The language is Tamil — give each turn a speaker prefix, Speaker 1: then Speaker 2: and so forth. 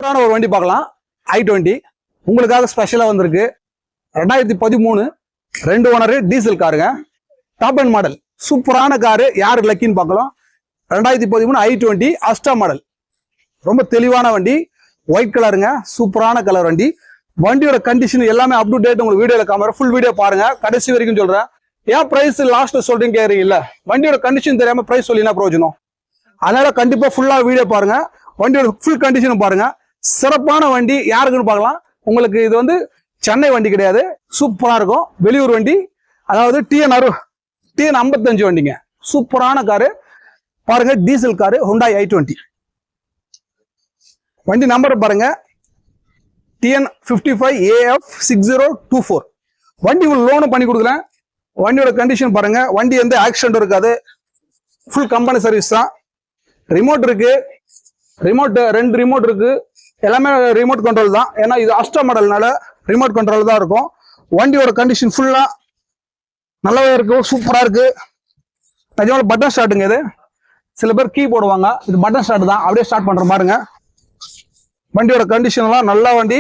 Speaker 1: ஒரு வண்டி பார்க்கலாம். i20 உங்களுக்காக ஸ்பெஷலா வந்திருக்கு. 2013 2 ஓனர் டீசல் காருங்க. டாப் அண்ட் மாடல் சூப்பரான காரு. யாரு லக்கின்னு பார்க்கலாம். 2013 i20 அஸ்டா மாடல். ரொம்ப தெளிவான வண்டி. ஒயிட் கலருங்க. சூப்பரான கலர் வண்டி. வண்டியோட கண்டிஷன் எல்லாமே அப் டு டேட் உங்களுக்கு வீடியோல காமிற ஃபுல் வீடியோ பாருங்க. கடைசி வரைக்கும் சொல்றேன். ஏன் பிரைஸ் லாஸ்ட் சொல்றீங்க கேக்குறீங்க இல்ல, வண்டியோட கண்டிஷன் தெரியாம பிரைஸ் சொல்லினா பிரயோஜனம். அதனால கண்டிப்பா ஃபுல்லா வீடியோ பாருங்க. வண்டியோட ஃபுல் கண்டிஷன் பாருங்க. சிறப்பான வண்டி. யாருக்குன்னு பார்க்கலாம். உங்களுக்கு இது வந்து சென்னை வண்டி கிடையாது. சூப்பரா இருக்கும். வெளியூர் வண்டி. அதாவது TN 55 வண்டிங்க. சூப்பரான காரு பாருங்க. Diesel car Hyundai i20. வண்டி நம்பர் பாருங்க. TN 55AF 6024. வண்டி உங்களுக்கு லோனும் பண்ணி கொடுக்குறேன். வண்டியோட கண்டிஷன் பாருங்க. வண்டி எந்த ஆக்சிடென்ட் இருக்காது. ஃபுல் கம்பெனி சர்வீஸ் தான். ரிமோட் இருக்கு. ரிமோட் 2 ரிமோட் இருக்கு. எல்லாமே ரிமோட் கண்ட்ரோல் தான். ஏன்னா இது அஸ்டா மாடல்னால ரிமோட் கண்ட்ரோல் தான் இருக்கும். வண்டியோட கண்டிஷன் ஃபுல்லா நல்லாவே இருக்கு. சூப்பரா இருக்கு. நிஜமா பட்டன் ஸ்டார்ட்டுங்க இது. சில பேர் கீ போடுவாங்க. இது பட்டன் ஸ்டார்ட் தான். அப்படியே ஸ்டார்ட் பண்ற பாருங்க. வண்டியோட கண்டிஷன் எல்லாம் நல்ல வண்டி.